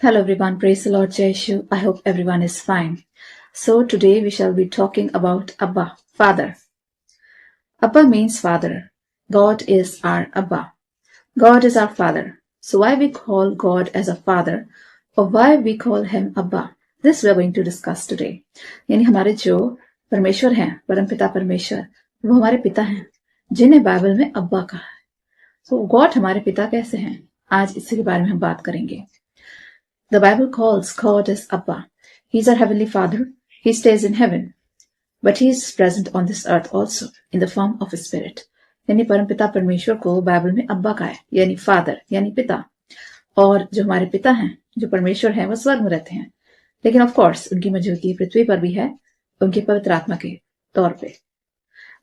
Hello everyone, praise the Lord Jeshu. I hope everyone is fine. So today we shall be talking about Abba, Father. Abba means Father. God is our Abba. God is our Father. So why we call God as a Father or why we call him Abba? This we are going to discuss today. यानी हमारे जो परमेश्वर हैं, परमपिता परमेश्वर, वो हमारे पिता हैं, जिन्हें बाइबल में अब्बा कहा है. So गॉड हमारे पिता कैसे हैं? आज इसी के बारे में हम बात करेंगे. The Bible calls God as Abba. He's our Heavenly Father. He stays in heaven. But he is present on this earth also in the form of a spirit. यानी परमपिता परमेश्वर को बाइबल में अब्बा कहा है, यानी फादर, यानी पिता. और जो हमारे पिता हैं, जो परमेश्वर हैं, वो स्वर्ग में रहते हैं. लेकिन ऑफ कोर्स उनकी मौजूदगी पृथ्वी पर भी है, उनके पवित्र आत्मा के तौर पे.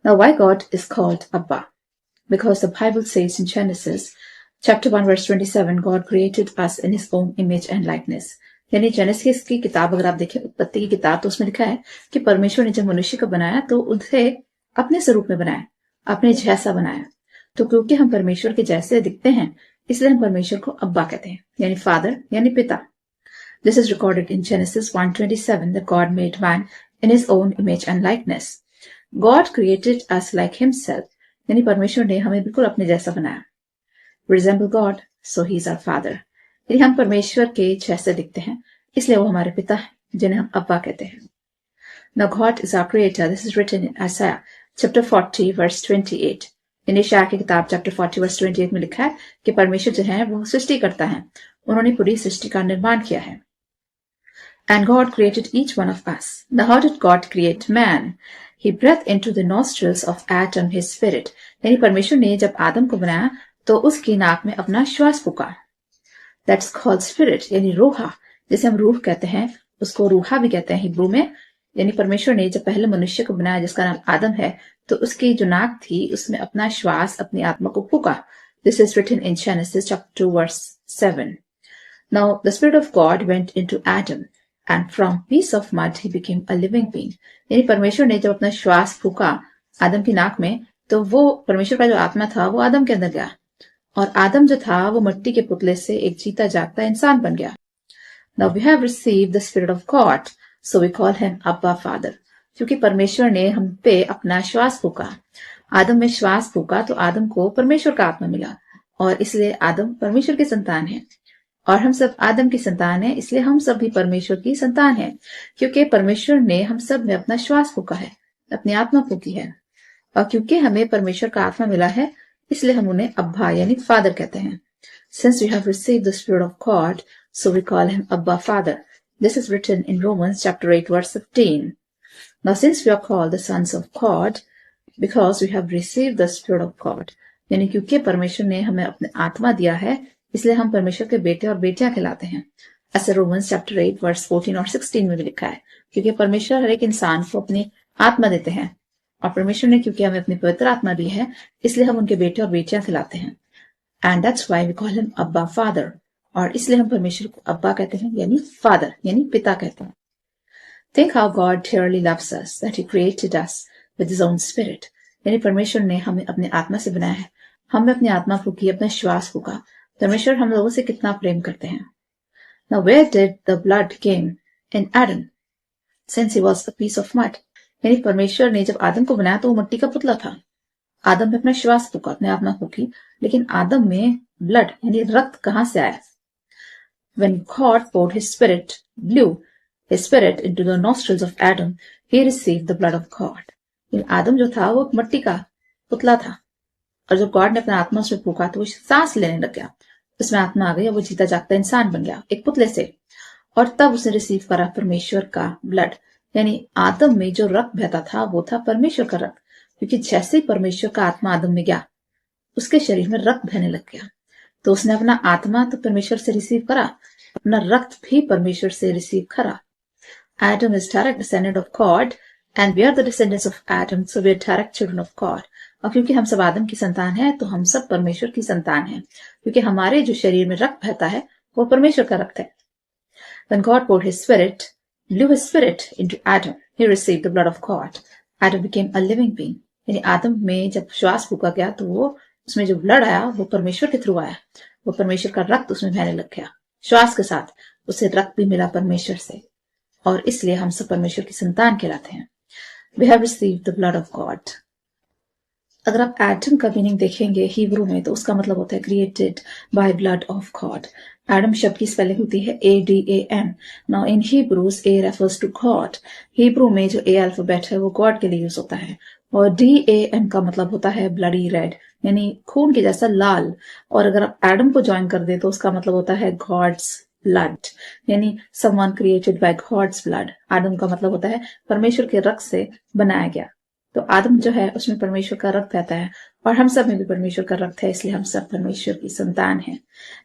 Now why God is called Abba? Because the Bible says in Genesis Chapter 1 verse 27, God created us in his own image and likeness. यानी जेनेसिस की किताब अगर आप देखें, उत्पत्ति की किताब, तो उसमें लिखा है कि परमेश्वर ने जब मनुष्य को बनाया तो उसे अपने स्वरूप में बनाया, अपने जैसा बनाया. तो क्योंकि हम परमेश्वर के जैसे दिखते हैं, इसलिए हम परमेश्वर को अब्बा कहते हैं, यानी फादर, यानी पिता. This is recorded in Genesis 1:27 that God made man in his own image and likeness. God created us like himself. यानी परमेश्वर ने हमें बिल्कुल अपने जैसा बनाया. Resemble God, so he is our father. यदि हम परमेश्वर के जैसे दिखते हैं, इसलिए वो हमारे पिता हैं, जिन्हें हम अब्बा कहते हैं. Now God is our creator. This is written in Isaiah chapter 40 verse 28. इन यशायाह की किताब chapter 40 verse 28 में लिखा है कि परमेश्वर जो है वो सृष्टि करता है. उन्होंने पूरी सृष्टि का निर्माण किया है. And God created each one of us. Now how did God create man? He breathed into the nostrils of Adam his spirit. यानी परमेश्वर ने जब आदम को बनाया तो उसकी नाक में अपना श्वास फूका. That's called spirit, यानी रूहा, जिसे हम रूह कहते हैं, उसको रूहा भी कहते हैं हिब्रू में. यानी परमेश्वर ने जब पहले मनुष्य को बनाया, जिसका नाम आदम है, तो उसकी जो नाक थी उसमें अपना श्वास, अपनी आत्मा को फूका. This is written in Genesis chapter 2 verse 7. Now the spirit of God went into Adam and from piece of mud he became a living being. यानी परमेश्वर ने जब अपना श्वास फूका आदम की नाक में, तो वो परमेश्वर का जो आत्मा था वो आदम के अंदर गया, और आदम जो था वो मिट्टी के पुतले से एक जीता जागता इंसान बन गया. Now we have received the spirit of God, so we call him Abba Father. क्योंकि परमेश्वर ने हम पे अपना श्वास फूका, आदम में श्वास फूका, तो आदम को परमेश्वर का आत्मा मिला, और इसलिए आदम परमेश्वर की संतान है. और हम सब आदम की संतान है, इसलिए हम सब भी परमेश्वर की संतान है, क्योंकि परमेश्वर ने हम सब में अपना श्वास फूका है, अपनी आत्मा फूकी है. और क्योंकि हमें परमेश्वर का आत्मा मिला है, इसलिए हम उन्हें अब्बा यानी फादर कहते हैं. Since we have received the spirit of God, so we call him Abba Father. This is written in Romans chapter 8 verse 15. Now since we are called the sons of God, because we have received the spirit of God, यानी क्योंकि परमेश्वर ने हमें अपने आत्मा दिया है, इसलिए हम परमेश्वर के बेटे और बेटियां कहलाते हैं. ऐसे रोमन्स चैप्टर 8 वर्स 14 और 16 में भी लिखा है, क्योंकि परमेश्वर हर एक इंसान को अपनी आत्मा देते हैं, और परमेश्वर ने क्योंकि हमें अपनी पवित्र आत्मा दी है, इसलिए हम उनके बेटे और बेटियां कहलाते हैं. And that's why we call him अब्बा फादर. और इसलिए हम परमेश्वर को अब्बा कहते हैं, यानी फादर, यानी पिता कहते हैं. Think how God dearly loves us that he created us with his own spirit. यानी परमेश्वर ने हमें अपने आत्मा से बनाया है, हमें अपनी आत्मा फूकी, अपना श्वास फूका. परमेश्वर हम लोगों से कितना प्रेम करते हैं. Now where did the blood came in Adam, since he was a piece of mud? यानी परमेश्वर ने जब आदम को बनाया तो वो मिट्टी का पुतला था. आदम में अपना श्वास फूका, अपने आत्मा फूकी, लेकिन आदम में ब्लड यानी रक्त कहां से आया? When God poured his spirit, blew his spirit into the nostrils of Adam, he received the blood of God. यानी आदम जो था वो मिट्टी का पुतला था, और जब गॉड ने अपना आत्मा उसमें फूका तो वो सांस लेने लग गया, उसमें आत्मा आ गई, और वो जीता जागता इंसान बन गया एक पुतले से. और तब उसने रिसीव करा परमेश्वर का ब्लड. यानी आदम में जो रक्त बहता था वो था परमेश्वर का रक्त, क्योंकि जैसे ही परमेश्वर का आत्मा आदम में गया, उसके शरीर में रक्त बहने लग गया. तो उसने अपना आत्मा तो परमेश्वर से रिसीव करा, अपना रक्त भी परमेश्वर से रिसीव करा. Adam is direct descendant of God and we are the descendants of Adam, so we are direct children of God. और क्योंकि हम सब आदम की संतान हैं, तो हम सब परमेश्वर की संतान हैं, क्योंकि हमारे जो शरीर में रक्त बहता है वो परमेश्वर का रक्त है. When God poured his spirit, blew his spirit into Adam, he received the blood of God. Adam became a living being. यानी आदम में जब श्वास फूका गया तो वो उसमें जो ब्लड आया वो परमेश्वर के थ्रू आया, वो परमेश्वर का रक्त उसमें बहने लग गया. श्वास के साथ उसे रक्त भी मिला परमेश्वर से, और इसलिए हम सब परमेश्वर की संतान कहलाते हैं। We have received the blood of God. अगर आप एडम का मीनिंग देखेंगे हिब्रू में, तो उसका मतलब होता है created by blood of God. Adam शब्द की स्पेलिंग होती है ADAM। Now in Hebrews A refers to God. Hebrew में जो A अल्फाबेट है वो गॉड के लिए यूज होता है, और DAM का मतलब होता है ब्लडी रेड, यानी खून के जैसा लाल। और अगर आप एडम को ज्वाइन कर दे तो उसका मतलब होता है गॉड्स ब्लड, यानी someone created by God's blood. Adam का मतलब होता है परमेश्वर के रक्त से बनाया गया। तो आदम जो है उसमें परमेश्वर का रक्त रहता है, और हम सब में भी परमेश्वर का रक्त है, इसलिए हम सब परमेश्वर की संतान हैं।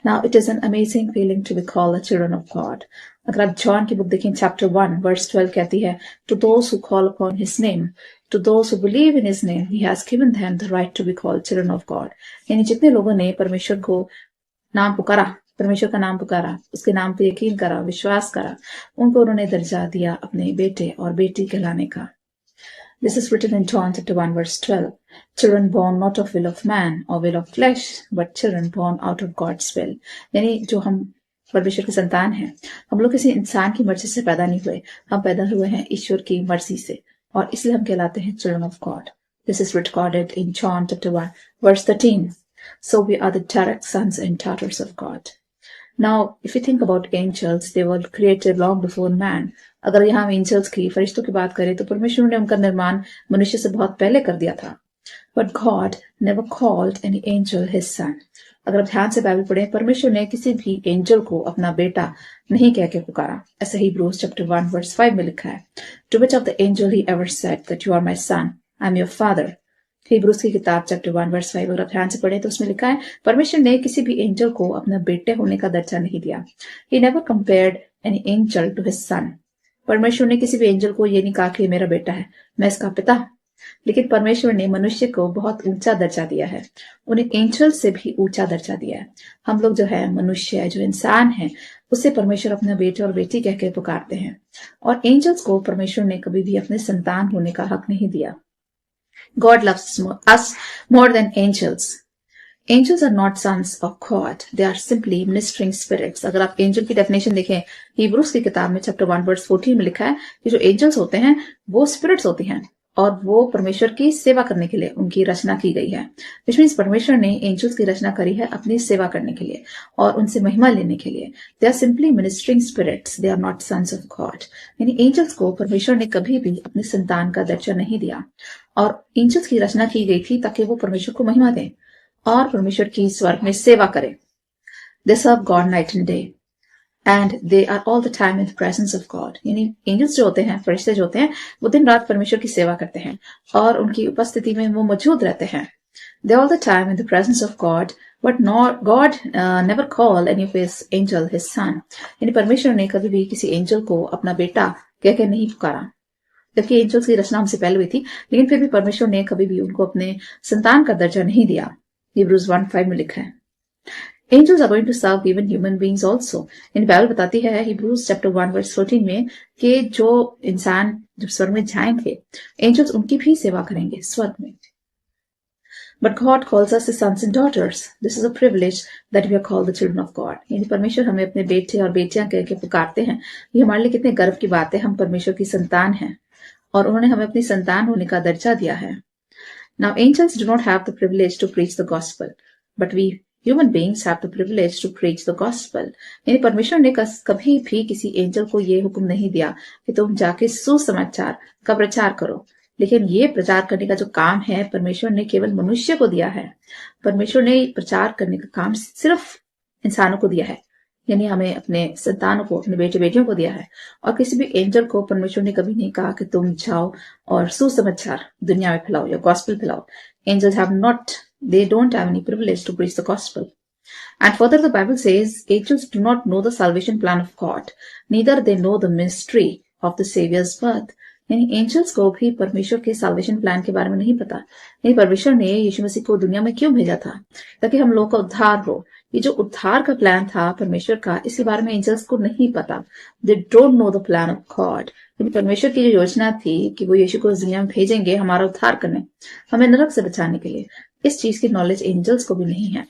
Now it is an amazing feeling to be called the children of God. अगर आप जॉन की बुक देखें, चैप्टर 1 वर्स 12 कहती है, to those who call upon his name, to those who believe in his name, he has given them the right to be called children of God. यानी जितने लोगों ने परमेश्वर को नाम पुकारा, परमेश्वर का नाम पुकारा, उसके नाम पे यकीन करा, विश्वास करा, उनको उन्होंने दर्जा दिया अपने बेटे और बेटी कहलाने का। This is written in John chapter 1 verse 12. Children born not of will of man or will of flesh, but children born out of God's will. यानी जो हम परमेश्वर की संतान हैं, हम लोग किसी इंसान की मर्जी से पैदा नहीं हुए, हम पैदा हुए हैं ईश्वर की मर्जी से, और इसलिए हम कहलाते हैं children of God. This is recorded in John chapter 1 verse 13. So we are the direct sons and daughters of God. Now, if you think about angels, they were created long before man. अगर यहाँ हम angels की, फरिश्तों की बात करें, तो परमेश्वर ने उनका निर्माण मनुष्य से बहुत पहले कर दिया था। But God never called any angel his son. अगर आप ध्यान से बाइबल पढ़ें, परमेश्वर ने किसी भी एंजल को अपना बेटा नहीं कह के पुकारा। ऐसा ही हिब्रूज चैप्टर 1 वर्स 5 में लिखा है, To which of the angel he ever said that you are my son, I am your father. Hebrews की किताब चैप्टर 1 वर्स 5 अगर आप ध्यान से पढ़े तो उसमें लिखा है, परमेश्वर ने किसी भी एंजल को अपना बेटे होने का दर्जा नहीं दिया। He never compared any angel to his son. परमेश्वर ने किसी भी एंजल को ये नहीं कहा कि मेरा बेटा है, मैं इसका पिता। लेकिन परमेश्वर ने मनुष्य को बहुत ऊंचा दर्जा दिया है, उन्हें एंजल से भी ऊंचा दर्जा दिया है। हम लोग जो है मनुष्य, जो इंसान है, उसे परमेश्वर अपना बेटे और बेटी कह के पुकारते हैं, और एंजल्स को परमेश्वर ने कभी भी अपने संतान होने का हक नहीं दिया। God loves us more than angels. Angels are not sons of God. They are simply ministering spirits. अगर आप एंजल की डेफिनेशन देखें, हिब्रूज की किताब में चैप्टर 1 वर्स 14 में लिखा है कि जो एंजल्स होते हैं वो स्पिरिट्स होती हैं, और वो परमेश्वर की सेवा करने के लिए उनकी रचना की गई है। विच मीन्स परमेश्वर ने एंजल्स की रचना करी है अपनी सेवा करने के लिए और उनसे महिमा लेने के लिए। They are simply ministering spirits, they are not sons of God. यानी एंजल्स को परमेश्वर ने कभी भी अपनी संतान का दर्जा नहीं दिया, और एंजल्स की रचना की गई थी ताकि वो परमेश्वर को महिमा दें और परमेश्वर की स्वर्ग में सेवा करें। They serve God night and day and they are all the time in the presence of God. यानी एंजल्स जो होते हैं, फरिश्ते जो होते हैं, वो दिन रात परमेश्वर की सेवा करते हैं और उनकी उपस्थिति में वो मौजूद रहते हैं। They all the time in the presence of God, but not God never call any of his angel his son. यानी परमेश्वर ने कभी भी किसी एंजल को अपना बेटा कहकर नहीं पुकारा। जबकि एंजल्स की रचना हमसे पहले हुई थी, लेकिन फिर भी परमेश्वर ने कभी भी उनको अपने संतान का दर्जा नहीं दिया। हिब्रूज 1:5 में लिखा है, angels are going to serve even human beings also. In Bible बताती है हिब्रूज चैप्टर 1 वर्स 14 में कि जो इंसान जब स्वर्ग में जाएंगे, एंजल्स उनकी भी सेवा करेंगे स्वर्ग में। But God calls us his sons and daughters. This is a privilege that we are called the children of God. यानी परमेश्वर हमें अपने बेटे और बेटियां कह के पुकारते हैं। ये हमारे लिए कितने गर्व की बात है, हम परमेश्वर की संतान हैं और उन्होंने हमें अपनी संतान होने का दर्जा दिया है। Now angels do not have the privilege to preach the gospel, but we human beings have the privilege to preach the gospel. यानी परमेश्वर ने कभी भी किसी एंजल को ये हुक्म नहीं दिया कि तुम जाके सुसमाचार का प्रचार करो, लेकिन ये प्रचार करने का जो काम है परमेश्वर ने केवल मनुष्य को दिया है। परमेश्वर ने प्रचार करने का काम सिर्फ इंसानों को दिया है, यानी हमें अपने संतानों को, अपने बेटे बेटियों को दिया है, और किसी भी एंजल को परमेश्वर ने कभी नहीं कहा कि तुम जाओ और सुसमाचार दुनिया में फैलाओ या गॉस्पेल फैलाओ। Angels have not, they don't have any privilege to preach the gospel. And further the Bible says angels do not know the salvation plan of God, neither they know the mystery of the Savior's birth. यानी angels को भी परमेश्वर के solvation plan के बारे में नहीं पता। नहीं, परमेश्वर ने यीशु मसीह को दुनिया में क्यों भेजा था? ताकि हम लोगों का उद्धार हो। ये जो उद्धार का प्लान था परमेश्वर का, इसके बारे में एंजल्स को नहीं पता। They don't know the plan of God. परमेश्वर की जो योजना थी कि वो यीशु को इस दुनिया में भेजेंगे हमारा उद्धार करने, हमें नरक से बचाने के लिए, इस चीज की नॉलेज एंजल्स को भी नहीं है।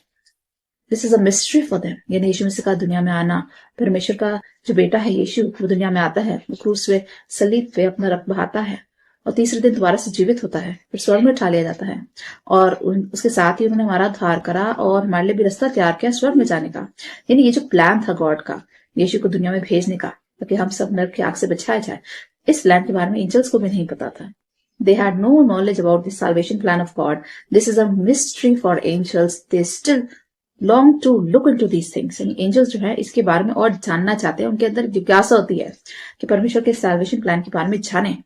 This is a mystery for them. यानी यीशु मसीह का दुनिया में आना, परमेश्वर का जो बेटा है यीशु, वो दुनिया में आता है, वो क्रूस पे सलीब पे अपना रक्त बहाता है और तीसरे दिन दोबारा से जीवित होता है, फिर स्वर्ग में उठा लिया जाता है। और उसके साथ ही उन्होंने हमारा उद्धार करा और हमारे लिए भी रास्ता तैयार किया स्वर्ग में जाने का। यानी ये जो प्लान था गॉड का यीशु को दुनिया में भेजने का, ताकि हम सब नरक की आग से बचाए जाए, इस प्लान के बारे में एंजल्स को भी नहीं पता था। They had no knowledge about the salvation plan of God. This is a mystery for angels. They still long to look into these things. यानी एंजल्स जो है इसके बारे में और जानना चाहते हैं, उनके अंदर जिज्ञासा होती है कि परमेश्वर के सैल्वेशन प्लान के बारे में जाने।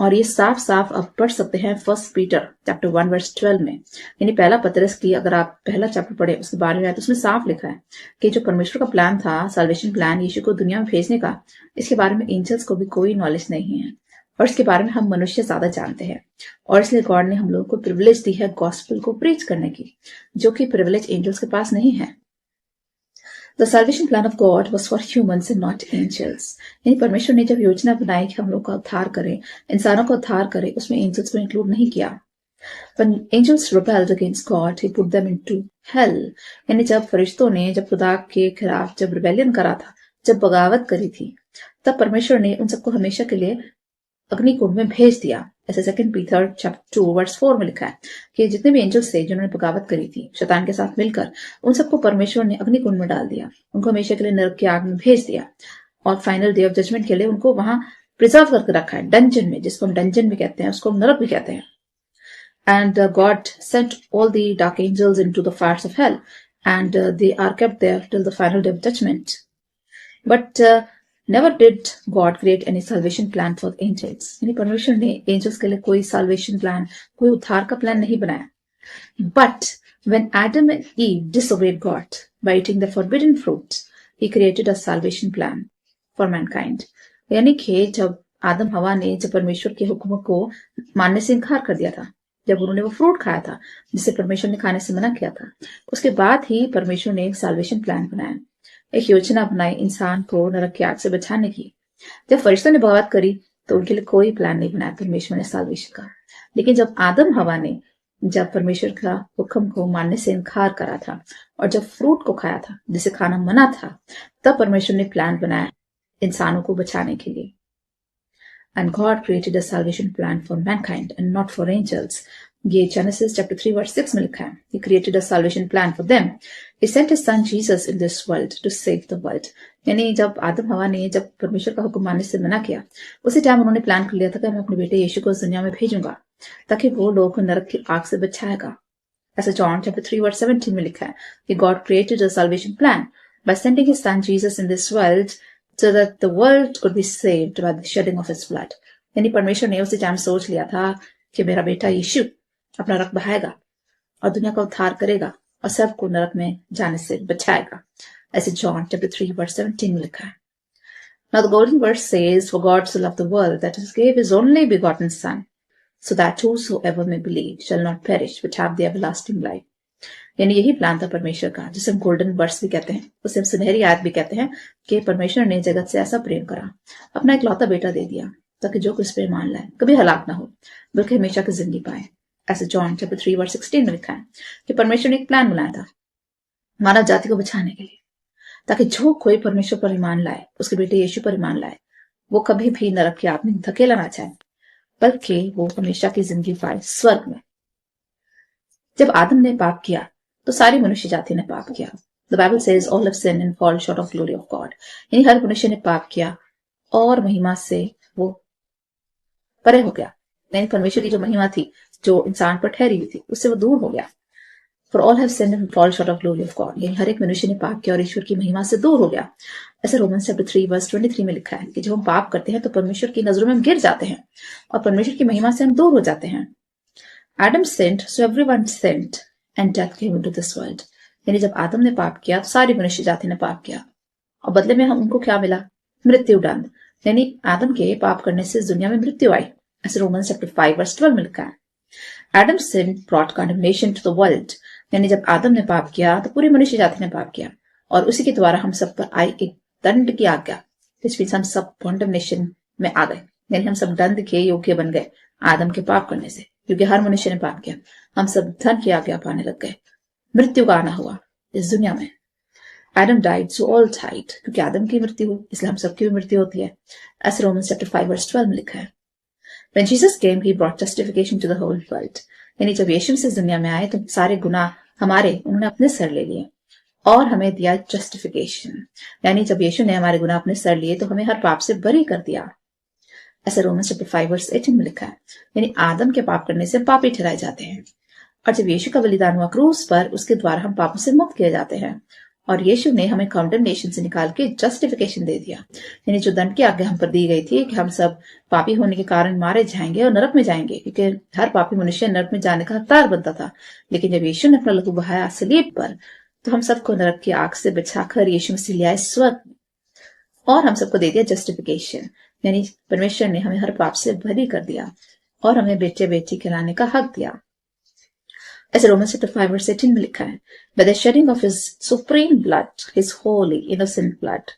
और ये साफ साफ आप पढ़ सकते हैं 1 पीटर चैप्टर 1 वर्स 12 में। यानी पहला पतरस की अगर आप पहला चैप्टर पढ़े उसके बारे में तो उसमें साफ लिखा है कि जो परमेश्वर का प्लान था, सैल्वेशन प्लान यीशु को दुनिया में भेजने का, इसके बारे में एंजल्स को भी कोई नॉलेज नहीं है और इसके बारे में हम मनुष्य ज्यादा जानते हैं। और इसलिए गॉड ने हम लोगों को प्रिविलेज दी है गॉस्पेल को प्रीच करने की, जो कि प्रिविलेज एंजल्स के पास नहीं है। The salvation plan of God was for humans and not angels. यानी परमेश्वर ने जब योजना बनाई कि हम लोग का उद्धार करें, इंसानों का उद्धार करें, उसमें एंजल्स को इंक्लूड नहीं किया। When angels rebelled against God, he put them into hell. यानी जब फरिश्तों ने जब खुदा के खिलाफ जब रिबेलियन करा था, जब बगावत करी थी, तब परमेश्वर ने उन सबको हमेशा के लिए अग्निकुंड में भेज दिया। ऐसे 2 पीटर चैप्टर 2 वर्स 4 में लिखा है कि जितने भी एंजल्स थे जिन्होंने बगावत करी थी शैतान के साथ मिलकर, उन सबको परमेश्वर ने अग्निकुंड में डाल दिया, उनको हमेशा के लिए नरक की आग में भेज दिया और फाइनल डे ऑफ जजमेंट के लिए उनको वहां प्रिजर्व करके रखा है, डंजन में, जिसको हम डंजन भी कहते हैं, उसको हम नरक भी कहते हैं। And God sent all the dark angels into the fires of hell, and they are kept there till the final day of judgment. But never did God create any salvation plan for angels. यानी परमेश्वर ने angels के लिए कोई salvation plan, कोई उद्धार का plan नहीं बनाया। But when Adam and Eve disobeyed God by eating the forbidden fruit, He created a salvation plan for mankind. यानी कि जब आदम हवा ने जब परमेश्वर के हुक्म को मानने से इनकार कर दिया था, जब उन्होंने वो फ्रूट खाया था जिसे परमेश्वर ने खाने से मना किया था, उसके बाद ही परमेश्वर ने एक साल्वेशन प्लान बनाया, एक योजना बनाई इंसान को नरक की आग से बचाने की। जब फरिश्तों ने बगावत करी तो उनके लिए कोई प्लान नहीं बनाया परमेश्वर ने साल्वेशन का। लेकिन जब आदम हवा ने जब परमेश्वर का हुक्म को मानने से इनकार करा था और जब फ्रूट को खाया था जिसे खाना मना था, तब परमेश्वर ने प्लान बनाया इंसानों को बचाने के लिए। And God created a salvation plan for mankind and not for angels. ये Genesis chapter 3 verse 6 में लिखा है। He created a salvation plan for them. He sent his son Jesus in this world to save the world. यानी जब आदम हवा ने जब परमेश्वर का हुक्म मानने से मना किया, उसी टाइम उन्होंने प्लान कर लिया था कि मैं अपने बेटे यीशु को इस दुनिया में भेजूंगा ताकि वो लोगों को नरक की आग से बचाएगा। ऐसा जॉन चैप्टर 3 वर्स 17 में लिखा है कि God created a salvation plan by sending his son Jesus in this world so that the world could be saved by the shedding of his blood. यानी परमेश्वर ने उसी टाइम सोच लिया था कि मेरा बेटा यीशु अपना रक्त बहाएगा और दुनिया का उद्धार करेगा और सबको नरक में जाने से बचाएगा। ऐसे जॉन चैप्टर 3 वर्स 17 में लिखा है। Now the golden verse says, For God so loved the world that he gave his only begotten son, so that whosoever may believe shall not perish but have the everlasting life. यानी यही plan था परमेश्वर का, जिसे हम golden verse भी कहते हैं, उसे हम सुनहरी आयत भी कहते हैं कि परमेश्वर ने जगत से ऐसा प्रेम करा, अपना इकलौता बेटा दे दिया ताकि जो कुछ पे मान लाए कभी हलाक ना हो बल्कि हमेशा की जिंदगी पाए। ऐसे जॉन चैप्टर 3 वर्स 16 में लिखा है कि परमेश्वर ने एक प्लान बनाया था मानव जाति को बचाने के लिए, ताकि जो कोई परमेश्वर पर ईमान लाए, उसके बेटे यीशु पर ईमान लाए, वो कभी भी नरक की आग में धकेला ना जाए बल्कि वो हमेशा की जिंदगी पाए स्वर्ग में। जब आदम ने पाप किया तो सारी मनुष्य जाति ने पाप किया। The Bible says all have sinned and fall short of glory of God. यानी हर मनुष्य ने पाप किया और महिमा से वो परे हो गया। यानी परमेश्वर की जो महिमा थी जो इंसान पर ठहरी हुई थी उससे वो दूर हो गया। For all have sinned and fall short of glory of God. यानी हर एक मनुष्य ने पाप किया और ईश्वर की महिमा से दूर हो गया। ऐसे रोमन्स चैप्टर 3 वर्स 23 में लिखा है कि जब हम पाप करते हैं तो परमेश्वर की नजरों में हम गिर जाते हैं और परमेश्वर की महिमा से हम दूर हो जाते हैं। Adam sinned, so everyone sinned, and death came into this world. यानी जब आदम ने पाप किया तो सारी मनुष्य जाति ने पाप किया और बदले में हम उनको क्या मिला? मृत्यु दंड। यानी आदम के पाप करने से दुनिया में मृत्यु आई। ऐसे रोमन्स चैप्टर 5 वर्स 12 में लिखा है। Adam's sin brought condemnation to the world. यानी जब आदम ने पाप किया तो पूरी मनुष्य जाति ने पाप किया और उसी के द्वारा हम सब पर आई एक दंड की आज्ञा, जिसमें हम सब कॉन्डमनेशन में आ गए। यानी हम सब दंड के योग्य बन गए आदम के पाप करने से, क्योंकि हर मनुष्य ने पाप किया। हम सब धन की आज्ञा पाने लग गए, मृत्यु का आना हुआ इस दुनिया में। Adam died, so all died. क्योंकि आदम की मृत्यु हुई, इसलिए हम सबकी भी मृत्यु होती है। As Romans chapter 5 verse 12 में लिखा है। When Jesus came, he brought justification to the whole world. यानी जब यीशु इस दुनिया में आए तो सारे गुनाह हमारे उन्होंने अपने सर ले लिए और हमें दिया जस्टिफिकेशन। यानी जब यीशु ने हमारे गुनाह अपने सर लिए तो हमें हर पाप से बरी कर दिया। ऐसा रोमन्स चैप्टर 5 वर्स 18 में लिखा है। यानी आदम के पाप करने से पापी ठहराए जाते हैं और जब यीशु का बलिदान हुआ क्रूस पर, उसके द्वारा हम पापों से मुक्त किए जाते हैं और यीशु ने हमें कॉन्डेमनेशन से निकाल के जस्टिफिकेशन दे दिया। यानी जो दंड की आज्ञा हम पर दी गई थी कि हम सब पापी होने के कारण मारे जाएंगे और नरक में जाएंगे, क्योंकि हर पापी मनुष्य नरक में जाने का हकदार बनता था। लेकिन जब यीशु ने अपना लहू बहाया सलीब पर, तो हम सबको नरक की आग से बचाकर यीशु मसीह ले आए स्वर्ग और हम सबको दे दिया जस्टिफिकेशन। यानी परमेश्वर ने हमें हर पाप से बरी कर दिया और हमें बेटे बेटी कहलाने का हक दिया। ऐसे रोमन्स चैप्टर 5 वर्स 18 में लिखा है, by the shedding of his supreme blood, his holy innocent blood,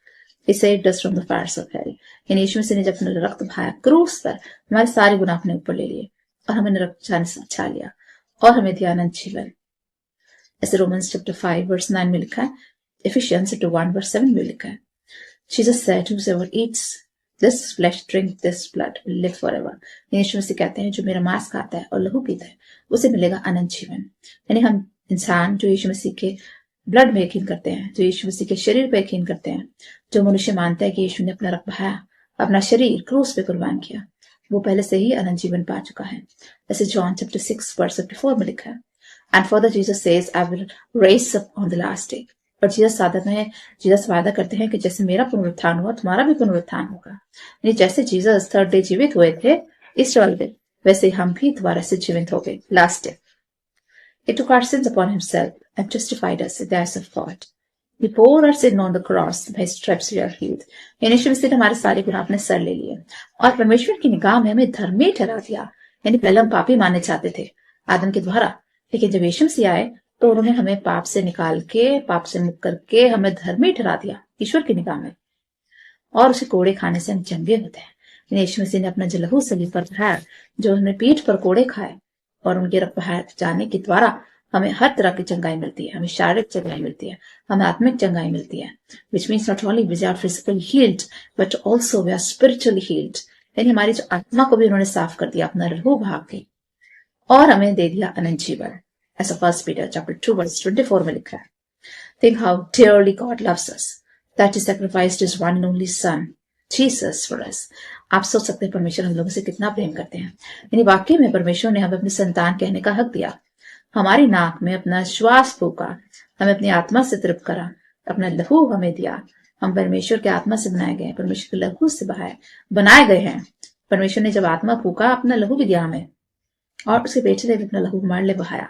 he saved us from the fires of hell. यानी यीशु मसीह ने जब अपना रक्त बहाया क्रूस पर, हमारे सारे गुनाह अपने ऊपर ले लिए और हमें नरक जाने से बचा लिया और हमें दिया अनंत जीवन। ऐसे रोमन्स चैप्टर 5 वर्स 9 में लिखा है। इफिशियंस चैप्टर 1 वर्स 7 में लिखा है, Jesus said, whoever eats this flesh, drink this blood, will live forever. यीशु मसीह कहते हैं, जो मेरा मांस खाता है और लहू पीता है उसे मिलेगा अनंत जीवन। यानी हम इंसान जो यीशु मसीह के ब्लड में यकीन करते हैं, जो यीशु मसीह के शरीर पे यकीन करते हैं, जो मनुष्य मानता है कि यीशु ने अपना रक्त बहाया, अपना शरीर क्रूस पे कुर्बान किया, वो पहले से ही अनंत जीवन पा चुका है। ऐसे जॉन चैप्टर 6 वर्स 54 में लिखा है, and further Jesus says, I will raise up on the last day. और जीसस वादा करते हैं कि जैसे मेरा पुनरुत्थान हुआ, तुम्हारा भी पुनरुत्थान होगा। यानी जैसे जीसस थर्ड डे जीवित हुए थे ईस्टर वाले दिन, वैसे हम भी दोबारा से जीवित हो गए last day. He took our sins upon himself and justified us in the eyes of God. He bore our sin on the cross, by his stripes we are healed. यानी यीशु मसीह ने हमारे सारे गुनाह अपने सर ले लिए और परमेश्वर की निगाह में हमें धर्मी ठहरा दिया। यानी पहले हम पापी माने जाते थे आदम के द्वारा, लेकिन जब यीशु मसीह आए तो उन्होंने हमें पाप से निकाल के, पाप से मुक्त करके हमें धर्मी ठहरा दिया ईश्वर की निगाह में, और उसे कोड़े खाने से हम चंगे होते हैं। यीशु मसीह ने अपना जो लहू सलीब पर बहाया, जो हमने पीठ पर कोड़े खाए और उनके रक्त बहाए जाने के द्वारा हमें हर तरह की चंगाई मिलती है। हमें शारीरिक चंगाई मिलती है, हमें आत्मिक चंगाई मिलती है, which means not only we are physically healed but also we are spiritually healed. यानी हमारी जो आत्मा को भी उन्होंने साफ कर दिया अपना लहू बहा के और हमें दे दिया अनंत जीवन। ऐसा 1 Peter chapter 2 verse 24 में लिखा है, think how dearly God loves us, that he sacrificed his one and only son, Jesus, for us. आप सोच सकते हैं परमेश्वर हम लोगों से कितना प्रेम करते हैं। यानी वाकई में परमेश्वर ने हमें अपनी संतान कहने का हक दिया, हमारी नाक में अपना श्वास फूका, हमें अपनी आत्मा से तृप्त करा, अपना लहू हमें दिया। हम परमेश्वर के आत्मा से बनाए गए, परमेश्वर के लहू से बनाए गए हैं। परमेश्वर ने जब आत्मा फूका, अपना लहू भी दिया हमें और उसे बेटे ने भी अपना लहू हमारे लिए बहाया।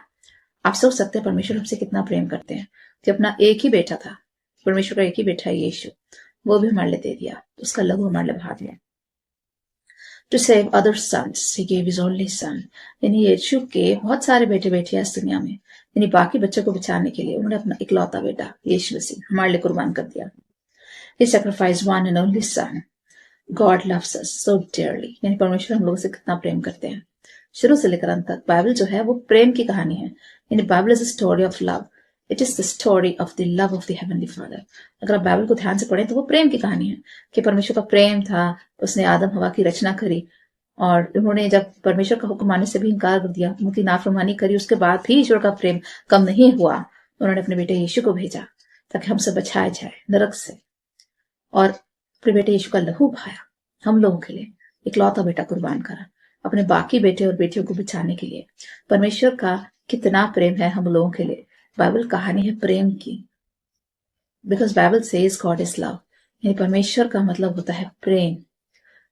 आप सोच सकते हैं परमेश्वर हमसे कितना प्रेम करते हैं कि अपना एक ही बेटा था, परमेश्वर का एक ही बेटा है यीशु, वो भी हमारे लिए दे दिया, उसका लहू हमारे लिए बहा दिया। To save other sons he gave his only son. यानी यीशु के बहुत सारे बेटे बेटियां इस दुनिया में, यानी बाकी बच्चों को बचाने के लिए उन्होंने अपना इकलौता बेटा यीशु मसीह हमारे लिए कुर्बान कर दिया। He sacrificed one and only son. God loves us so dearly. यानी परमेश्वर हम लोगों से कितना प्रेम करते हैं। शुरू से लेकर अंत तक बाइबल जो है वो प्रेम की कहानी है। यानी Bible is the story of love, it is the story of the love of the heavenly father. अगर आप बाइबल को ध्यान से पढ़ें तो वो प्रेम की कहानी है कि परमेश्वर का प्रेम था, उसने आदम हवा की रचना करी और उन्होंने जब परमेश्वर का हुक्म मानने से भी इनकार कर दिया, उनकी नाफरमानी करी, उसके बाद भी ईश्वर का प्रेम कम नहीं हुआ। उन्होंने अपने बेटे यीशु को भेजा ताकि हम सब बचाए जाए नरक से, और अपने बेटे यीशु का लहू बहाया हम लोगों के लिए, इकलौता बेटा कुर्बान करा अपने बाकी बेटे और बेटियों को बचाने के लिए। परमेश्वर का कितना प्रेम है हम लोगों के लिए। बाइबल कहानी है प्रेम की, because Bible says God is love. यानी परमेश्वर का मतलब होता है प्रेम।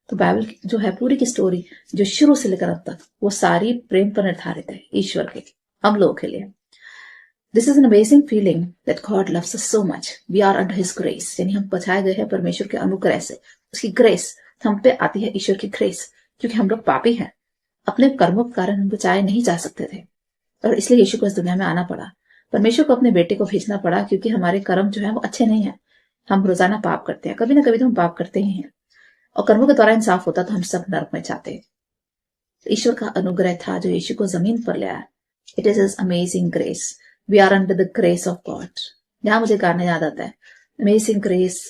तो बाइबल जो है पूरी की स्टोरी जो शुरू से लेकर अब तक वो सारी प्रेम पर निर्धारित है ईश्वर के हम लोगों के लिए। This is an amazing feeling that God loves us so much, we are under his grace. यानी हम बचाए गए हैं परमेश्वर के अनुग्रह से, उसकी ग्रेस हम पे आती है, ईश्वर की ग्रेस, क्योंकि हम लोग पापी हैं, अपने कर्मों के कारण हम बचाए नहीं जा सकते थे और इसलिए यीशु को इस दुनिया में आना पड़ा। परमेश्वर को अपने बेटे को भेजना पड़ा क्योंकि हमारे कर्म जो है वो अच्छे नहीं है। हम रोजाना पाप करते हैं, कभी ना कभी तो हम पाप करते ही हैं, और कर्मों के द्वारा इंसाफ होता तो हम सब नरक में जाते। ईश्वर का अनुग्रह था जो यीशु को जमीन पर ले आया। It is his amazing grace, we are under the grace of God. यहाँ मुझे गाना याद आता है, amazing grace,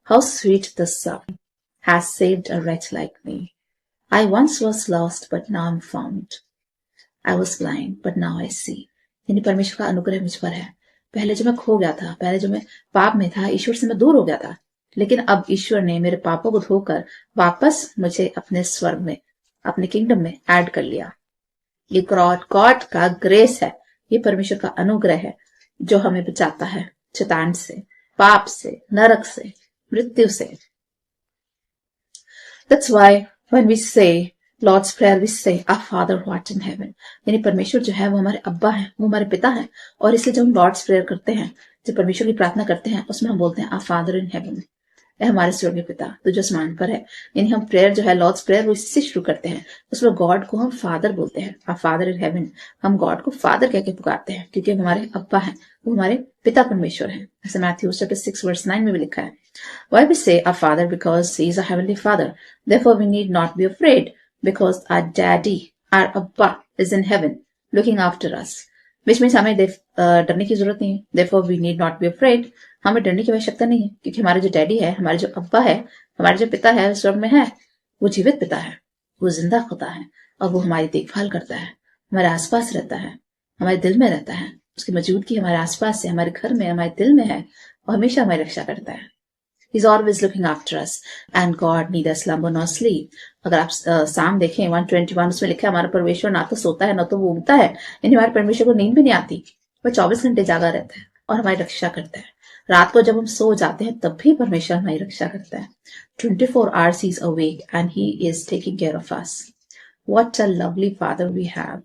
how sweet the sound has saved a wretch like me. I once was lost but now I'm found. I was blind but now I see. यानी परमेश्वर का अनुग्रह मुझ पर है। पहले जो मैं खो गया था, पहले जो मैं पाप में था, ईश्वर से मैं दूर हो गया था, लेकिन अब ईश्वर ने मेरे पापों को धोकर वापस मुझे अपने स्वर्ग में, अपने किंगडम में ऐड कर लिया। ये गॉड का ग्रेस है, ये परमेश्वर का अनुग्रह है जो हमें बचाता है शैतान से, पाप से, नरक से, मृत्यु से। That's why when we say Lord's Prayer we say Our Father who art in heaven, यानी परमेश्वर जो है वो हमारे अब्बा है, वो हमारे पिता है। और इसलिए जब हम लॉर्ड्स प्रेयर करते हैं, जब परमेश्वर की प्रार्थना करते हैं, उसमें हम बोलते हैं Our Father in heaven, हमारे स्वर्गीय पिता तो जो आसमान पर है। यानी हम प्रेयर जो है लॉर्ड्स प्रेयर वो इससे शुरू करते हैं, उसमें गॉड को हम फादर बोलते हैं, आ फादर इन हेवन। हम गॉड को फादर कह के पुकारते हैं क्योंकि हमारे अब्बा हैं, वो हमारे पिता परमेश्वर हैं। ऐसे मैथ्यू चैप्टर 6 वर्स 9 में भी लिखा है, Why we say our Father because He is a heavenly Father. Therefore we need not be afraid because our Daddy, our Abba is in heaven looking after us. Which means हमें डरने की जरूरत नहीं है। Therefore we need not be afraid. हमें डरने की आवश्यकता नहीं है क्योंकि हमारे जो डैडी है, हमारे जो अब्बा है, हमारे जो पिता है स्वर्ग में है, वो जीवित पिता है, वो जिंदा खुदा है और वो हमारी देखभाल करता है, हमारे आसपास रहता है, हमारे दिल में रहता है। उसकी मौजूदगी हमारे आसपास है, हमारे घर में, हमारे दिल में है और हमेशा हमारी रक्षा करता है। He's always looking after us and God neither slumber nor sleep. अगर आप साम देखें 121 उसमें लिखा है हमारा परमेश्वर ना तो सोता है ना तो वो ऊँघता है, यानी हमारे परमेश्वर को नींद भी नहीं आती, वो 24 घंटे जागा रहता है और हमारी रक्षा करता है। रात को जब हम सो जाते हैं तब भी परमेश्वर हमारी रक्षा करता है। 24 hours he is awake and he is taking care of us. What a lovely father we have.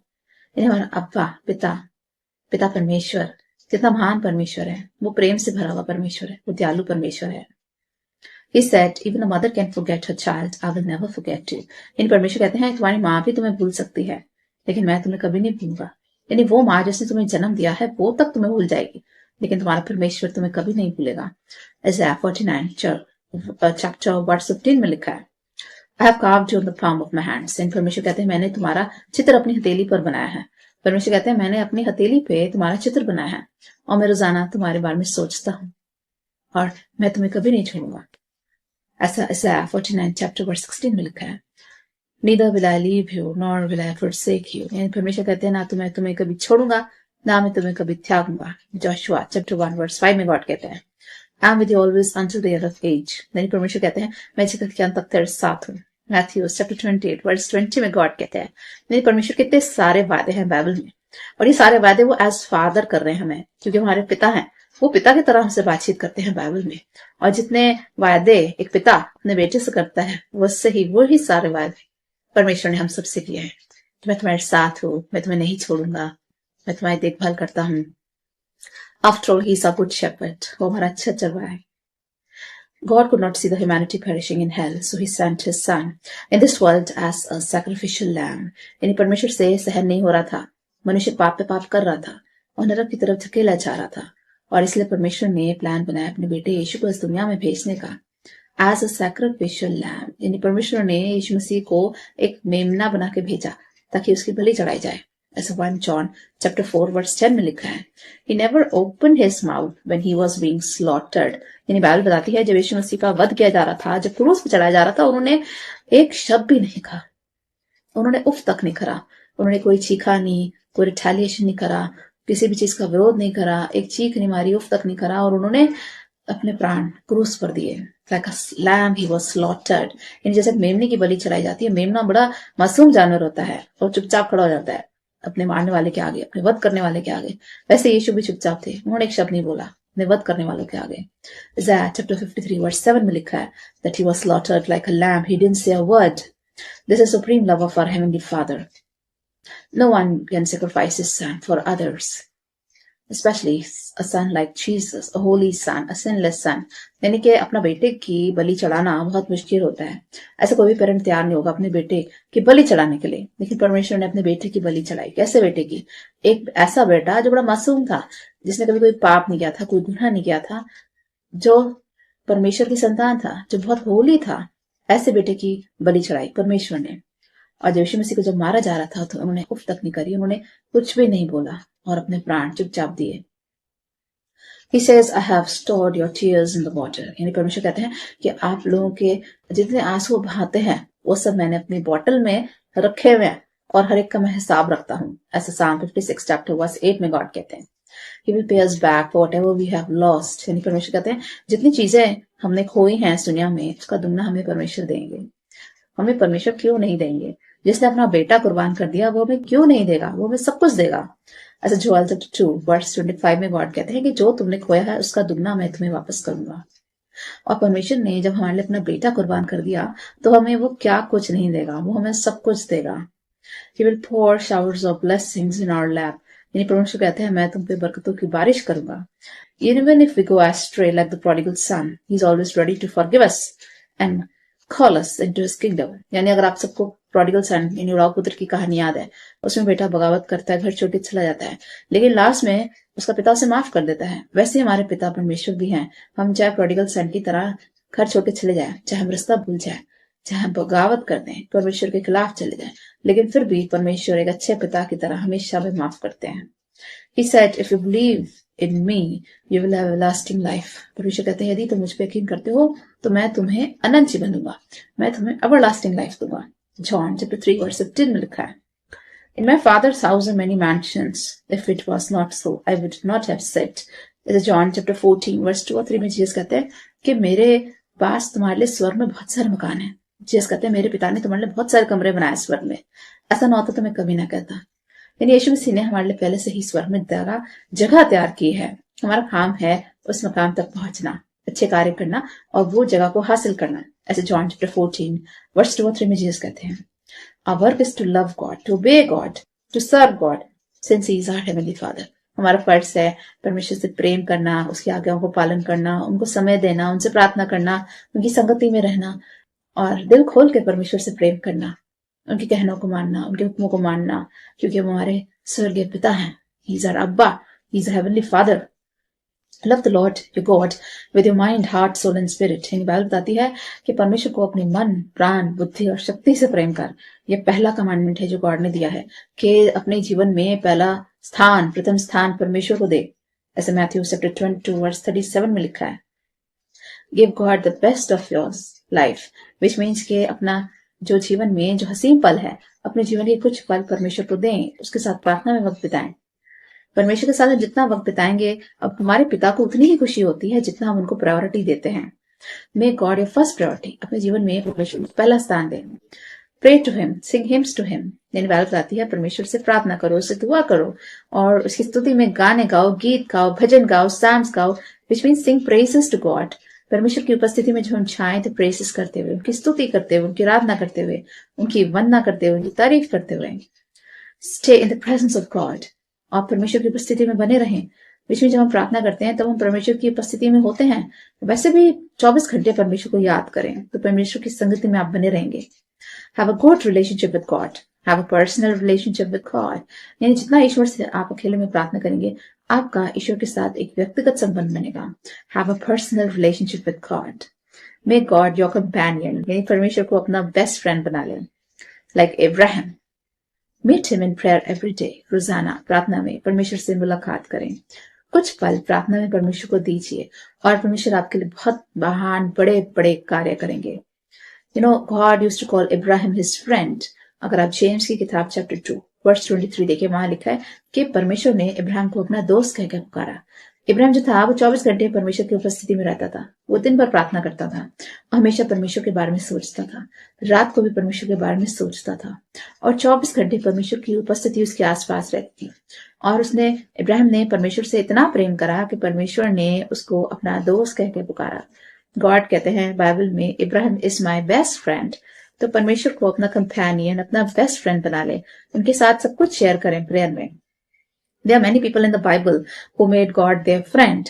यानी हमारा अब्बा पिता परमेश्वर कितना महान परमेश्वर है, वो प्रेम से भरा हुआ परमेश्वर है, वो दयालु परमेश्वर है। He said, even a mother can forget her child, I will never forget you. यानी परमेश्वर कहते हैं तुम्हारी माँ भी तुम्हें भूल सकती है लेकिन मैं तुम्हें कभी नहीं भूलूंगा। यानी वो माँ जिसने तुम्हें जन्म दिया है वो तक तुम्हें भूल जाएगी लेकिन तुम्हारा परमेश्वर तुम्हें कभी नहीं भूलेगा। Isaiah 49 chapter verse 15 में लिखा है, I have carved you on the palm of my hands. यानी परमेश्वर कहते हैं मैंने तुम्हारा चित्र अपनी हथेली पर बनाया है। परमेश्वर कहते हैं मैंने अपनी हथेली पे तुम्हारा चित्र बनाया है और मैं रोजाना तुम्हारे बारे में सोचता हूँ और मैं तुम्हें कभी नहीं छोड़ूंगा। ऐसा Isaiah 49 chapter verse 16 में लिखा है, Neither will I leave you nor will I forsake you. यानी परमेश्वर कहते हैं ना तो मैं तुम्हें कभी छोड़ूंगा ना मैं तुम्हें कभी त्यागूंगा। Joshua chapter 1 verse 5 में गॉड कहते हैं, I am with you always until the end of age. यानी परमेश्वर कहते हैं मैं जगत के अंत तक तेरे साथ हूँ। Matthew chapter 28 verse 20 में गॉड कहते हैं। यानी परमेश्वर के इतने सारे वादे हैं बाइबल में और ये सारे वादे वो एज फादर कर रहे हैं हमें क्योंकि हमारे पिता हैं, वो पिता की तरह हमसे बातचीत करते हैं बाइबल में। और जितने वादे एक पिता अपने बेटे से करता है वैसे ही वो ही सारे वादे परमेश्वर ने हम सबसे किए हैं। मैं तुम्हारे साथ हूँ, मैं तुम्हें नहीं छोड़ूंगा, मैं तुम्हारी देखभाल करता हूँ। After all, he is a good shepherd. वो हमारा अच्छा चरवाहा है। God could not see the humanity perishing in hell, so he sent his son in this world as a sacrificial lamb. यानी परमेश्वर से सहन नहीं हो रहा था, मनुष्य पाप पे पाप कर रहा था और नरक की तरफ धकेला जा रहा था और इसलिए परमेश्वर ने प्लान बनाया अपने बेटे यीशु को इस दुनिया में भेजने का एज अ सैक्रिफिशियल लैम्ब। यानी परमेश्वर ने यीशु मसीह को एक मेमना बना के भेजा ताकि उसकी बलि चढ़ाई जाए। ऐसा 1 John chapter 4 verse 10 में लिखा है, He never opened his mouth when he was being slaughtered. यानी बाइबल बताती है जब यीशु मसीह का वध किया जा रहा था, जब क्रूस पे चढ़ाया जा रहा था, उन्होंने एक शब्द भी नहीं कहा, उन्होंने उफ तक नहीं करा, उन्होंने कोई चीखा नहीं, कोई रिटेलिएशन नहीं करा, किसी भी चीज का विरोध नहीं करा, एक चीख नहीं मारी, उफ तक नहीं करा और उन्होंने अपने प्राण क्रूस पर दिए। Like a lamb he was slaughtered. यानी जैसे मेमने की बलि चढ़ाई जाती है, मेमना बड़ा मासूम जानवर होता है और चुपचाप खड़ा हो जाता है अपने मारने वाले के आगे, अपने वध करने वाले के आगे। वैसे यीशु भी चुपचाप थे, उन्होंने एक शब्द नहीं बोला अपने वध करने वालों के आगे। Isaiah chapter 53 verse 7 में लिखा है that he was slaughtered like a lamb, he didn't say a word. This is supreme love of our heavenly Father. No one can sacrifice his son for others, especially a son like Jesus, a holy son, a sinless son. यानी कि अपना बेटे की बलि चढ़ाना बहुत मुश्किल होता है। ऐसा कोई भी पेरेंट तैयार नहीं होगा अपने बेटे की बलि चढ़ाने के लिए, लेकिन परमेश्वर ने अपने बेटे की बलि चढ़ाई। कैसे बेटे की? एक ऐसा बेटा जो बड़ा मासूम था, जिसने कभी कोई पाप नहीं किया था, कोई गुनाह नहीं किया था, जो परमेश्वर की संतान था, जो बहुत होली था, ऐसे बेटे की बलि चढ़ाई परमेश्वर ने। और यीशु मसीह को जब मारा जा रहा था तो उन्होंने उफ तक नहीं करी, उन्होंने कुछ भी नहीं बोला और अपने प्राण चुपचाप दिए। He says, I have stored your tears in the water. यानी परमेश्वर कहते हैं कि आप लोगों के जितने आंसू बहाते हैं वो सब मैंने अपनी बॉटल में रखे हुए हैं और हर एक का मैं हिसाब रखता हूँ. ऐसा Psalm 56 chapter verse 8 में गॉड कहते हैं. He will pay us back for whatever we have lost. यानी परमेश्वर कहते हैं जितनी चीजें हमने खोई हैं इस दुनिया में उसका दुगना हमें परमेश्वर देंगे. हमें परमेश्वर क्यों नहीं देंगे? जिसने अपना बेटा कुर्बान कर दिया वो हमें क्यों नहीं देगा? वो हमें सब कुछ देगा. ऐसा जोएल चैप्टर 2 वर्स 25 में गॉड कहते हैं कि जो तुमने खोया है उसका दुगना मैं तुम्हें वापस करूंगा. और परमेश्वर ने जब हमारे लिए अपना बेटा कुर्बान कर दिया तो हमें वो क्या कुछ नहीं देगा, वो हमें सब कुछ देगा. He will pour showers of blessings in our lap. यानी परमेश्वर कहते हैं मैं तुम पे बरकतों की बारिश करूंगा. Even if we go astray like the prodigal son, he is always ready to forgive us and call us into his kingdom. यानी अगर आप सबको प्रोडिगल सन यानी उड़ाऊ पुत्र की कहानी याद है, उसमें बेटा बगावत करता है, घर छोड़ के चला जाता है, लेकिन लास्ट में उसका पिता उसे माफ कर देता है. वैसे ही हमारे पिता परमेश्वर भी हैं. हम चाहे प्रोडिगल सन की तरह घर छोड़ के चले जाए, चाहे हम रास्ता भूल जाए, चाहे हम बगावत कर दें, परमेश्वर के खिलाफ चले जाए, लेकिन फिर भी परमेश्वर एक अच्छे पिता की तरह हमेशा भी माफ करते हैं. He said, if you believe in me, you will have a lasting life. परमेश्वर कहते हैं यदि तुम मुझ पे यकीन करते हो तो मैं तुम्हें अनंत जीवन दूंगा, मैं तुम्हें everlasting life दूंगा. John chapter 3 verse 15 में लिखा है. In my father's house are many mansions. If it was not so, I would not have said. John chapter 14 verse 2 और 3 में जीसस कहते हैं कि मेरे पास तुम्हारे लिए स्वर्ग में बहुत सारे मकान हैं. जीसस कहते हैं मेरे पिता ने तुम्हारे लिए बहुत सारे कमरे बनाए स्वर्ग में. ऐसा ना होता तो मैं कभी ना कहता. यानी यीशु मसीह ने हमारे लिए पहले से ही स्वर्ग में जगह तैयार की है. हमारा काम है उस मकाम तक पहुंचना, अच्छे कार्य करना और वो जगह को हासिल करना. ऐसे जॉन चैप्टर 14 वर्स 2 और 3 में जीसस कहते हैं, Our work is to love God, to obey God, to serve God, since He is our heavenly Father. हमारा फर्ज है परमेश्वर से प्रेम करना, उसकी आज्ञाओं को पालन करना, उनको समय देना, उनसे प्रार्थना करना, उनकी संगति में रहना और दिल खोल के परमेश्वर से प्रेम करना, उनके कहनों को मानना, उनके हुक्मों को मानना, क्योंकि वो हमारे स्वर्गीय पिता हैं. He is our Abba, He is our heavenly Father. Love the Lord your God with your mind, heart, soul and spirit. यानी बाइबल बताती है कि परमेश्वर को अपने मन, प्राण, बुद्धि और शक्ति से प्रेम कर. ये पहला कमांडमेंट है जो गॉड ने दिया है कि अपने जीवन में पहला स्थान, प्रथम स्थान परमेश्वर को दे. ऐसे मैथ्यू चैप्टर 22 वर्स 37 में लिखा है, Give God the best of your life, which means कि अपना जो जीवन में जो हसीन पल है, अपने जीवन के कुछ पल परमेश्वर को दें, उसके साथ प्रार्थना में वक्त बिताएं. परमेश्वर के साथ जितना वक्त बिताएंगे अब हमारे पिता को उतनी ही खुशी होती है जितना हम उनको प्रायोरिटी देते हैं. May God your first priority. अपने जीवन में परमेश्वर को पहला स्थान दें. Pray to him, sing hymns to him. यानी बाइबल बताती है परमेश्वर से प्रार्थना करो, उससे दुआ करो और उसकी स्तुति में गाने गाओ, गीत गाओ, भजन गाओ, साम्स गाओ, which means sing praises to God. परमेश्वर की उपस्थिति में जो हम चाहें तो प्रेजेस करते हुए, उनकी स्तुति करते हुए, उनकी आराधना करते हुए, उनकी वंदना करते हुए, उनकी तारीफ करते हुए stay in the presence of God. आप परमेश्वर की उपस्थिति में बने रहें. बीच में जब हम प्रार्थना करते हैं तब हम परमेश्वर की उपस्थिति में होते हैं. वैसे भी 24 घंटे परमेश्वर को याद करें तो परमेश्वर की संगति में आप बने रहेंगे. Have a good relationship with God, have a personal relationship with God. यानी जितना ईश्वर से आप अकेले में प्रार्थना करेंगे आपका ईश्वर के साथ एक व्यक्तिगत संबंध बनेगा. Have a personal relationship with God. May God your companion. यानी परमेश्वर को अपना बेस्ट फ्रेंड बना लें. Like Ibrahim, meet him in prayer every day. रोजाना प्रार्थना में परमेश्वर से मुलाकात करें. कुछ पल प्रार्थना में परमेश्वर को दीजिए और परमेश्वर आपके लिए बहुत महान बड़े बड़े कार्य करेंगे. You know God used to call Ibrahim his friend. अगर आप जेम्स की किताब चैप्टर 2 वर्स 23 देखिए, वहां लिखा है कि परमेश्वर ने इब्राहिम को अपना दोस्त कहकर पुकारा. इब्राहिम जो था वो 24 घंटे परमेश्वर की उपस्थिति में रहता था. वो दिन भर प्रार्थना करता था, हमेशा परमेश्वर के बारे में सोचता था, रात को भी परमेश्वर के बारे में सोचता था और 24 घंटे परमेश्वर की उपस्थिति उसके आसपास रहती थी. और इब्राहिम ने परमेश्वर से इतना प्रेम करा कि परमेश्वर ने उसको अपना दोस्त कहकर पुकारा. गॉड कहते हैं बाइबल में, Ibrahim is my best friend. तो परमेश्वर को अपना कंपेनियन, अपना बेस्ट फ्रेंड बना ले, उनके साथ सब कुछ शेयर करें प्रेयर में. There are many people in the Bible who made God their friend.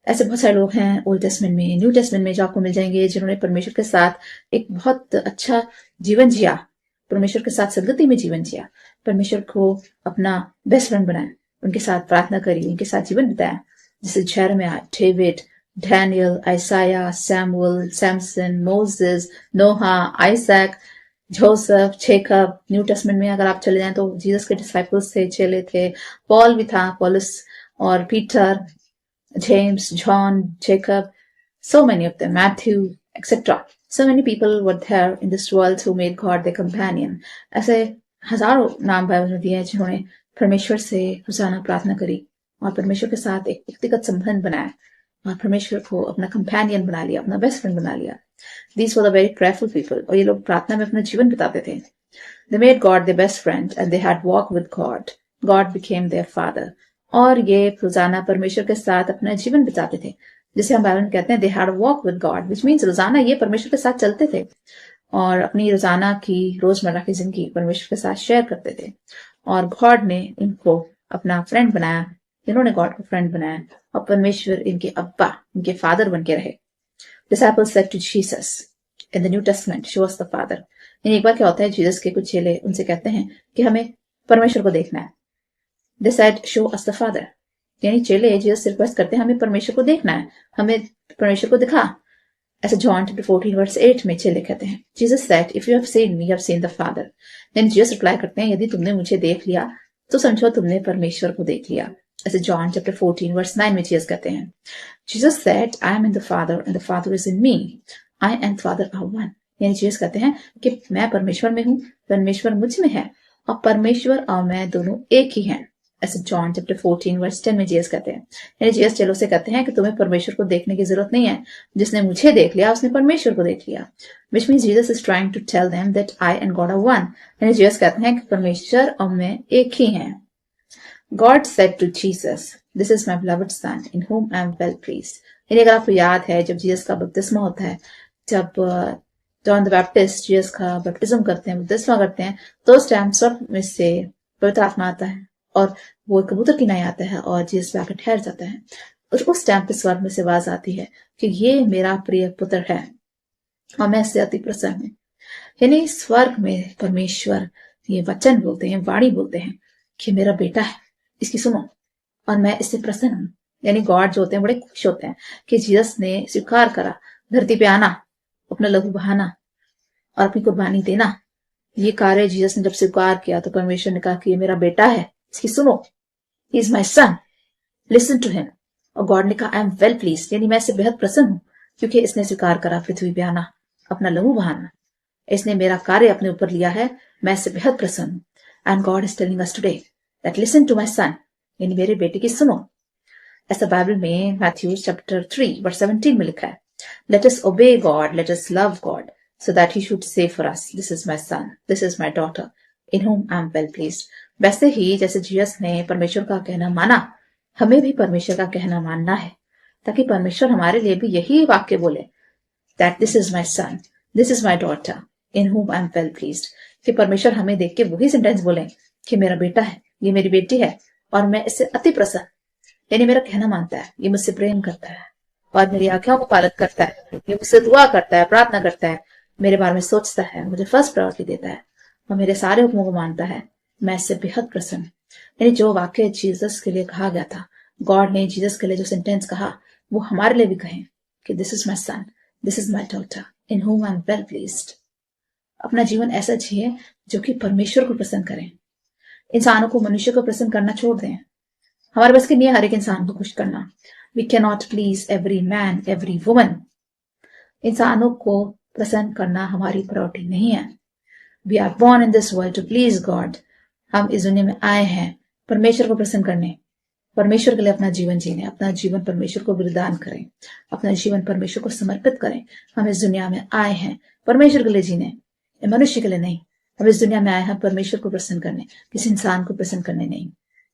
ऐसे बहुत सारे लोग हैं ओल्ड टेस्टमेंट में, न्यू टेस्टमेंट में जो आपको मिल जाएंगे जिन्होंने परमेश्वर के साथ एक बहुत अच्छा जीवन जिया, परमेश्वर के साथ संगति में जीवन जिया, परमेश्वर को अपना बेस्ट फ्रेंड बनाया, उनके साथ प्रार्थना करी, उनके साथ जीवन बिताया. जैसे यिर्मयाह, David, Daniel, Isaiah, Samuel, Samson, Moses, Noah, Isaac, Joseph, Jacob. New Testament में अगर आप चले जाएं तो जीसस के डिसाइपल्स थे, चेले थे. पॉल भी था, पॉलस और Peter, James, John, Jacob, so many of them, Matthew, etc. So many people were there in this world who made God their companion. ऐसे हजारों नाम बाइबल में दिए हैं जिन्होंने परमेश्वर से रोजाना प्रार्थना करी और परमेश्वर के साथ एक व्यक्तिगत संबंध बनाया और परमेश्वर को अपना कंपेनियन बना लिया, अपना बेस्ट फ्रेंड बना लिया. These were the very prayerful people. और ये लोग प्रार्थना में अपना जीवन बिताते थे. They made God their best friend and they had walked with God. God became their father. और ये रोजाना परमेश्वर के साथ अपना जीवन बिताते थे, जिसे हम बाइबल में कहते हैं they had a walk with God, which means रोजाना ये परमेश्वर के साथ चलते थे और अपनी रोजाना की रोजमर्रा की जिंदगी परमेश्वर के साथ शेयर करते थे. और गॉड ने इनको अपना फ्रेंड बनाया, इन्होंने गॉड को फ्रेंड बनाया और परमेश्वर इनके अब्बा, इनके फादर बन के रहे. Disciples said to Jesus in the New Testament, show us the Father. यानी एक बार क्या होता है, जीसस के कुछ चेले उनसे कहते हैं कि हमें परमेश्वर को देखना है. They said, show us the Father. यानी चेले जीसस से रिक्वेस्ट करते हैं हमें परमेश्वर को देखना है, हमें परमेश्वर को दिखा. ऐसे जॉन चैप्टर 14 वर्स 8 में चेले कहते हैं, Jesus said, if you have seen me, you have seen the father. यानी जीसस रिप्लाई करते हैं, यदि तुमने मुझे देख लिया तो समझो तुमने परमेश्वर को देख लिया. ऐसे जॉन चैप्टर 14 वर्स 9 में जीसस कहते हैं, Jesus said, I am in the father and the father is in me, I and father are one. यानी जीसस कहते हैं कि मैं परमेश्वर में हूं, परमेश्वर मुझ में है और परमेश्वर और मैं दोनों एक ही हैं. ऐसे जॉन चैप्टर 14 वर्स 10 में जीसस कहते हैं, यानी जीसस चेलों से कहते हैं कि तुम्हें परमेश्वर को देखने की जरूरत नहीं है, जिसने मुझे देख लिया उसने परमेश्वर को देख लिया. Which means Jesus is trying to tell them that I and God are one. यानी जीसस कहते हैं कि परमेश्वर और मैं एक ही हैं. God said to Jesus, this is my beloved son in whom I am well pleased. यानी अगर आपको याद है जब जीसस का बपतिस्मा होता है, जब जॉन द बैप्टिस्ट जीसस का बपतिस्म करते हैं, बपतिस्मा करते हैं, तो उस टाइम स्वर्ग में से पवित्र आत्मा आता है और वो कबूतर की नाई आता है और जीसस पे आकर ठहर जाता है. और उस टाइम पे स्वर्ग में से आवाज आती है कि ये मेरा प्रिय पुत्र है और मैं इससे अति प्रसन्न हूं. यानी स्वर्ग में परमेश्वर ये वचन बोलते हैं, वाणी बोलते हैं कि मेरा बेटा है, इसकी सुनो और मैं इससे प्रसन्न हूं. यानी गॉड जो होते हैं बड़े खुश होते हैं कि जीसस ने स्वीकार करा धरती पे आना, अपना लहू बहाना और अपनी कुर्बानी देना. ये कार्य जीसस ने जब स्वीकार किया तो परमेश्वर ने कहा कि ये मेरा बेटा है, इसकी सुनो, he is my son, listen to him. और गॉड ने कहा आई एम वेल प्लीज, यानी मैं इससे बेहद प्रसन्न हूं क्योंकि इसने स्वीकार करा पृथ्वी पे आना, अपना लहू बहाना, इसने मेरा कार्य अपने ऊपर लिया है, मैं इससे बेहद प्रसन्न हूं. And God is telling us today that listen to my son, यानी मेरे बेटे की सुनो. ऐसा बाइबल में मैथ्यू चैप्टर 3 वर्स 17 में लिखा है, let us obey God, let us love God, so that he should say for us, this is my son, this is my daughter, in whom I am well pleased. वैसे ही जैसे Jesus ने परमेश्वर का कहना माना, हमें भी परमेश्वर का कहना मानना है ताकि परमेश्वर हमारे लिए भी यही वाक्य बोले, that this is my son, this is my daughter, in whom I am well pleased. कि परमेश्वर हमें देख के वही सेंटेंस बोले कि मेरा बेटा है, ये मेरी बेटी है और मैं इससे अति प्रसन्न. यानी मेरा कहना मानता है, ये मुझसे प्रेम करता है और मेरी आज्ञाओं को पालन करता है, ये मुझसे दुआ करता है, प्रार्थना करता है, मेरे बारे में सोचता है, मुझे फर्स्ट प्रायोरिटी देता है और मेरे सारे हुक्मों को मानता है. मैं इससे बेहद प्रसन्न. यानी जो वाक्य जीसस के लिए कहा गया था, गॉड ने जीसस के लिए जो सेंटेंस कहा वो हमारे लिए भी कहें कि this is my son, this is my daughter, in whom I am well pleased. अपना जीवन ऐसा जिए जो कि परमेश्वर को प्रसन्न करें. इंसानों को, मनुष्य को प्रसन्न करना छोड़ दें. हमारे बस की नहीं है हर एक इंसान को खुश करना. We can not please every man, every woman. इंसानों को प्रसन्न करना हमारी प्रायोरिटी नहीं है. We are born in this world to please God. हम इस दुनिया में आए हैं परमेश्वर को प्रसन्न करने, परमेश्वर के लिए अपना जीवन जीने, अपना जीवन परमेश्वर को बलिदान करें, अपना जीवन परमेश्वर को समर्पित करें. हम इस दुनिया में आए हैं परमेश्वर के लिए जीने, मनुष्य के लिए नहीं. हम इस दुनिया में आए हैं परमेश्वर को प्रसन्न करने, किसी इंसान को प्रसन्न करने नहीं.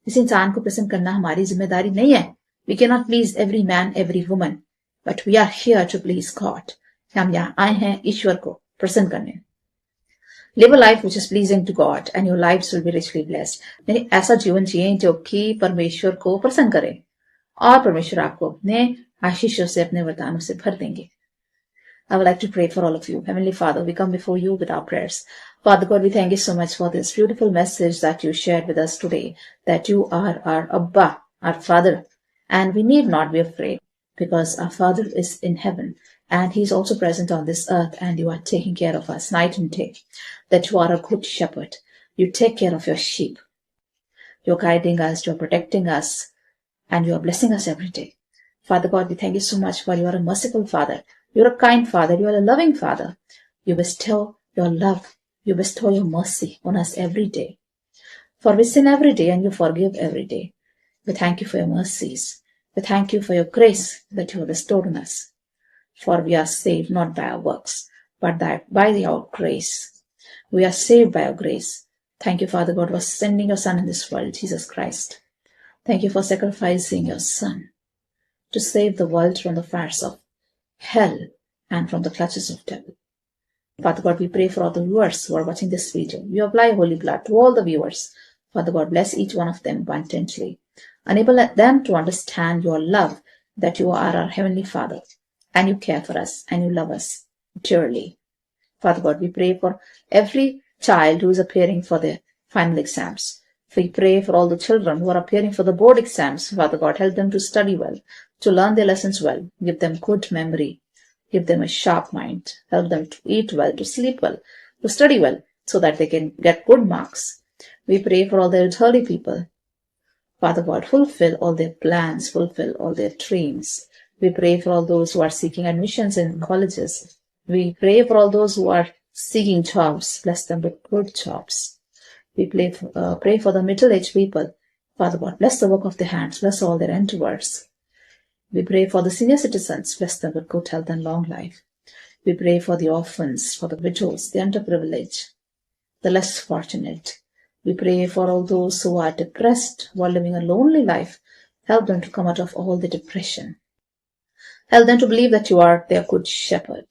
किसी इंसान को प्रसन्न करना हमारी जिम्मेदारी नहीं है. We can not please every man, every woman, but we are here to please God. हम यहाँ आए हैं ईश्वर को प्रसन्न करने. Live a life which is pleasing to God and your lives will be richly blessed. यानी ऐसा जीवन जिए जो कि परमेश्वर को प्रसन्न करे और परमेश्वर आपको अपने आशीषों से, अपने वरदानों से भर देंगे. I would like to pray for all of you. Heavenly Father, we come before you with our prayers. Father God, we thank you so much for this beautiful message that you shared with us today, that you are our Abba, our Father, and we need not be afraid because our Father is in heaven and He is also present on this earth and you are taking care of us night and day, that you are a good shepherd. You take care of your sheep. You're guiding us, you're protecting us, and you are blessing us every day. Father God, we thank you so much for you are a merciful Father. You're a kind Father. You are a loving Father. You bestow your love. You bestow your mercy on us every day. For we sin every day and you forgive every day. We thank you for your mercies. We thank you for your grace that you have bestowed on us. For we are saved not by our works, but by your grace. We are saved by your grace. Thank you, Father God, for sending your Son in this world, Jesus Christ. Thank you for sacrificing your Son to save the world from the fires of hell and from the clutches of devil. Father God, we pray for all the viewers who are watching this video. We apply holy blood to all the viewers. Father God, bless each one of them abundantly. Enable them to understand your love, that you are our Heavenly Father, and you care for us, and you love us dearly. Father God, we pray for every child who is appearing for their final exams. We pray for all the children who are appearing for the board exams. Father God, help them to study well, to learn their lessons well. Give them good memory. Give them a sharp mind. Help them to eat well, to sleep well, to study well, so that they can get good marks. We pray for all the elderly people. Father God, fulfill all their plans, fulfill all their dreams. We pray for all those who are seeking admissions in colleges. We pray for all those who are seeking jobs. Bless them with good jobs. We pray for the middle-aged people. Father God, bless the work of their hands. Bless all their endeavors. We pray for the senior citizens. Bless them with good health and long life. We pray for the orphans, for the widows, the underprivileged, the less fortunate. We pray for all those who are depressed, who are living a lonely life. Help them to come out of all the depression. Help them to believe that you are their good shepherd.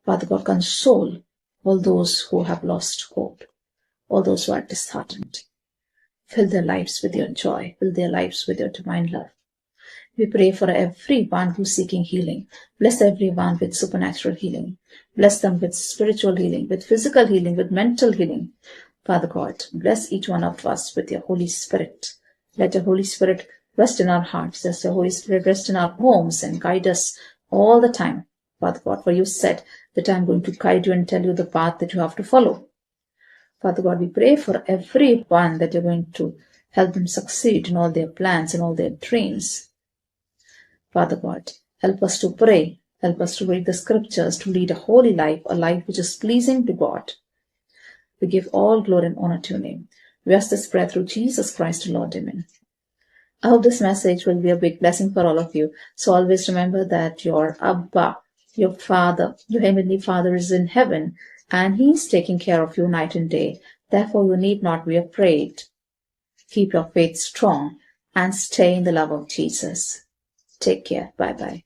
Father God, console all those who have lost hope, all those who are disheartened. Fill their lives with your joy. Fill their lives with your divine love. We pray for everyone who's seeking healing. Bless everyone with supernatural healing. Bless them with spiritual healing, with physical healing, with mental healing. Father God, bless each one of us with your Holy Spirit. Let the Holy Spirit rest in our hearts. Let the Holy Spirit rest in our homes and guide us all the time. Father God, for you said that I'm going to guide you and tell you the path that you have to follow. Father God, we pray for everyone that you're going to help them succeed in all their plans and all their dreams. Father God, help us to pray. Help us to read the scriptures, to lead a holy life, a life which is pleasing to God. We give all glory and honor to your name. We ask this prayer through Jesus Christ, Lord. Amen. I hope this message will be a big blessing for all of you. So always remember that your Abba, your Father, your Heavenly Father is in heaven, and He's taking care of you night and day. Therefore, you need not be afraid. Keep your faith strong and stay in the love of Jesus. Take care. Bye-bye.